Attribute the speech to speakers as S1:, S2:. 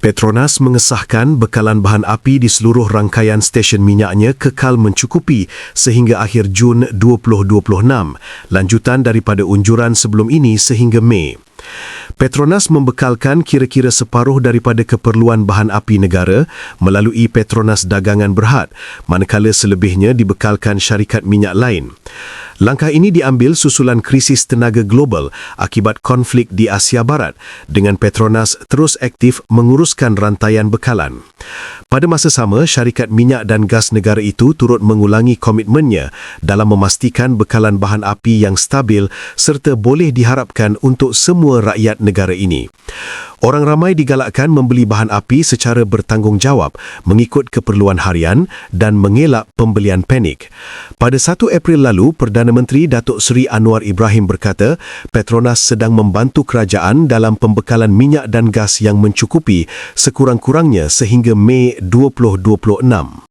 S1: Petronas mengesahkan bekalan bahan api di seluruh rangkaian stesen minyaknya kekal mencukupi sehingga akhir Jun 2026, lanjutan daripada unjuran sebelum ini sehingga Mei. Petronas membekalkan kira-kira separuh daripada keperluan bahan api negara melalui Petronas Dagangan Berhad, manakala selebihnya dibekalkan syarikat minyak lain. Langkah ini diambil susulan krisis tenaga global akibat konflik di Asia Barat, dengan Petronas terus aktif menguruskan rantaian bekalan. Pada masa sama, syarikat minyak dan gas negara itu turut mengulangi komitmennya dalam memastikan bekalan bahan api yang stabil serta boleh diharapkan untuk semua rakyat negara ini. Orang ramai digalakkan membeli bahan api secara bertanggungjawab mengikut keperluan harian dan mengelak pembelian panik. Pada 1 April lalu, Perdana Menteri Datuk Seri Anwar Ibrahim berkata, Petronas sedang membantu kerajaan dalam pembekalan minyak dan gas yang mencukupi sekurang-kurangnya sehingga Mei 2026.